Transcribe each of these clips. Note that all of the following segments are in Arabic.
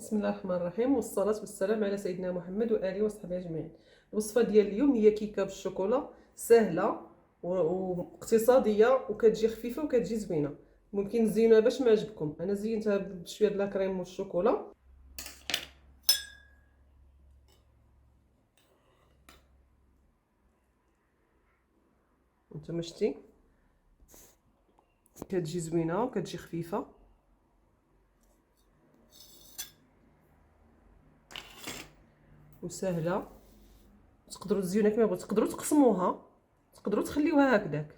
بسم الله الرحمن الرحيم، والصلاة والسلام على سيدنا محمد وآله وصحبه أجمعين. الوصفة ديال اليوم هي كيكة بالشوكولا سهلة واقتصادية وكتجي خفيفة وكتجي زوينة. ممكن تزينوها باش ما عجبكم. أنا زينتها بشوية د لاكريم والشوكولا. نتوما شتي كتجي زوينة وكتجي خفيفة. وسهلة، تقدروا تزينوها كما بغيتوا، تقدروا تقسموها، تقدروا تخليوها هكذاك.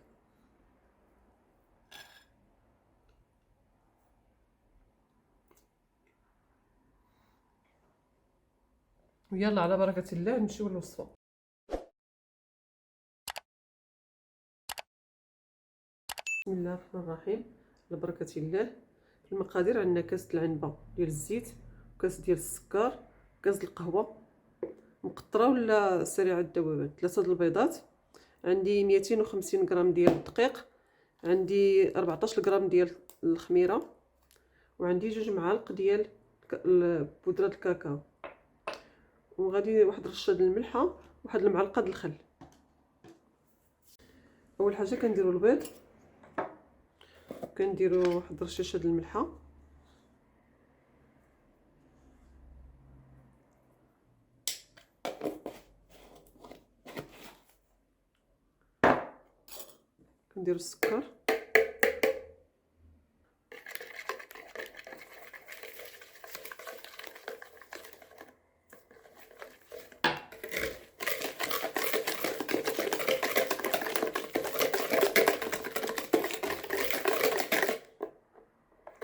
ويلا على بركة الله نمشيو للوصفة. بسم الله الرحمن الرحيم، على بركة الله. المقادير: عندنا كاس العنبة ديال الزيت، وكاس ديال السكر، وكاس القهوة مقطرة ولا سريعة الذوبان، 3 البيضات، عندي 250 غرام ديال الدقيق، عندي 14 غرام ديال الخميرة، وعندي 2 معالق ديال بودرة الكاكاو، وغادي واحد رشة د الملحة، واحد المعلقة د الخل. اول حاجة كنديروا البيض، كنديروا واحد رشاشة د الملحة، كنديروا السكر،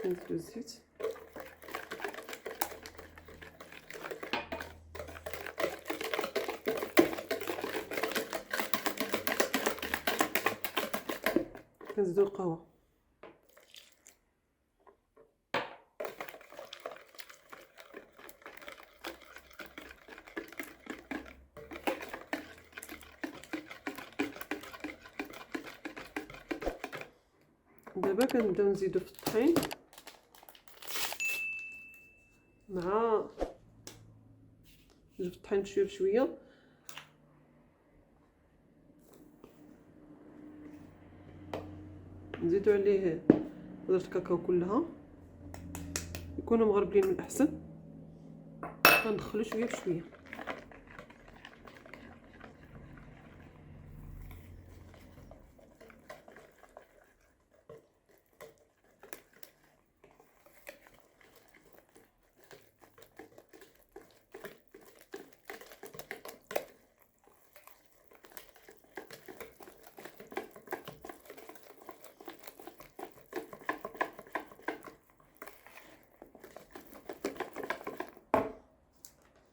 كنديروا الزيت، كنزيدوا القهوة، دابا كنبداو نزيدو في الطحين مع نزيدو في الطحين بشويه بشويه، نزيدو عليه بودرة الكاكاو كلها، يكونوا مغربلين من الاحسن، غندخلو شويه بشويه.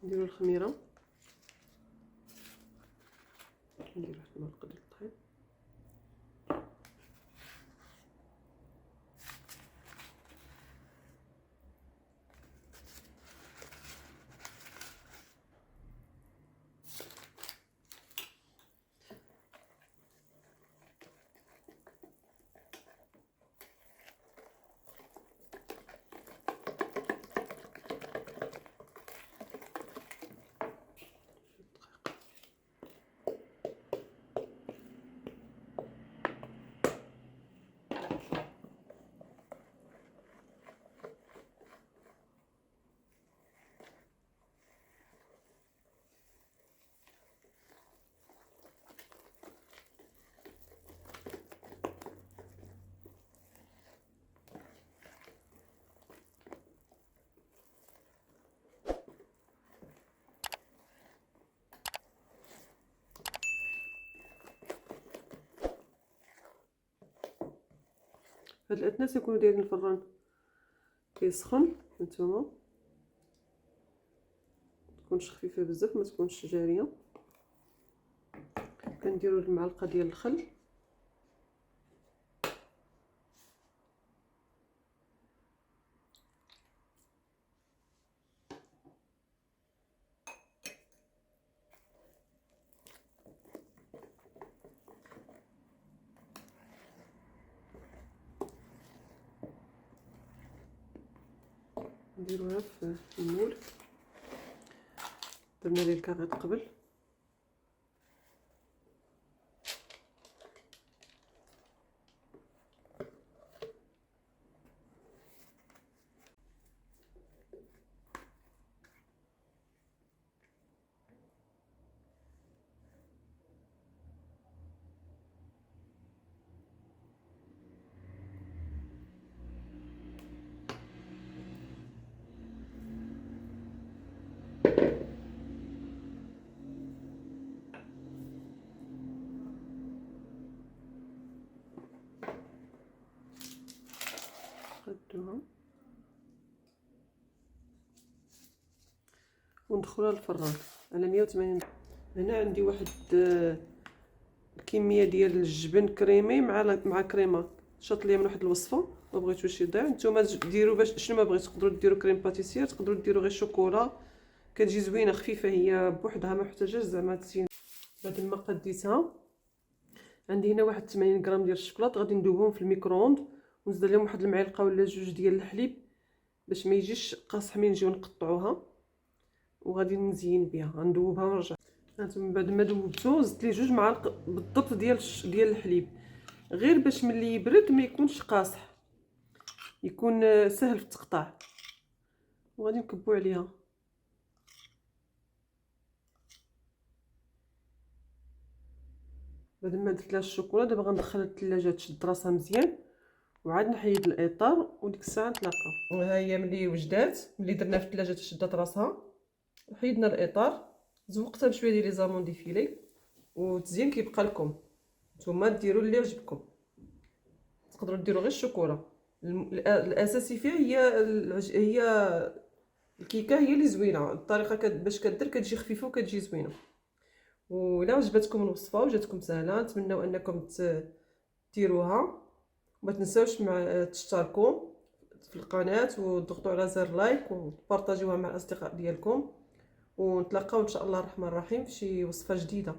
نديرو الخميره، نديرو واحد المعلقه ديال الطحين، هاد الاثناء يكونوا دايرين الفران كيسخن، هانتوما متكونش خفيفه بزاف، ما تكونش جاريه. كنديروا المعلقه ديال الخل، نديروها في المول. درنا ليه الكاغيط قبل. نقادوها وندخلوها للفران على 180. هنا عندي واحد الكميه ديال الجبن كريمي مع كريمه. شاط ليا من واحد الوصفه ما بغيتوش يضيع. نتوما ديروا باش شنو ما بغيتو، تقدروا ديروا كريم باتيسير، تقدروا ديروا غير شوكولا، كتجي زوينه خفيفه هي بوحدها، ما محتاجاش زعما تزين. بعد ما قديتها عندي هنا واحد 80 غرام ديال الشوكولاط، غادي ندوبهم في الميكرووند ونزيد لهم واحد المعلقه ولا جوج ديال الحليب باش ما يجيش قاصح من نجيو نقطعوها، وغادي نزين بها. غندوبها ونرجع. هانتوما بعد ما دوبتو زدت لي جوج معالق بالضبط ديال الحليب، غير باش ملي يبرد ما يكونش قاصح، يكون سهل في التقطاع. وغادي نكبو عليها. بعد ما درت لها الشوكولا دابا غندخلها للثلاجه تشد راسها مزيان، وعاد نحيد الاطار وديك الساعه نتلاقاو. ها هي ملي وجدات، ملي درنا في الثلاجه تشدات راسها، حيدنا الاطار، زوقتها بشويه ديال لي زامون ديفيلي، والتزيين كيبقى لكم. نتوما ديروا اللي عجبكم، تقدروا ديروا غير الشوكولا. الاساسي فيها هي الكيكه، هي اللي زوينه. الطريقه باش كدير كتجي خفيفه وكتجي زوينه. ولا عجبتكم الوصفه وجاتكم سهله، نتمنوا انكم ديروها. وما تنساوش تشتركوا في القناه وتضغطوا على زر لايك وبارطاجيوها مع الاصدقاء ديالكم، ونتلاقاو ان شاء الله الرحمن الرحيم في شي وصفه جديده.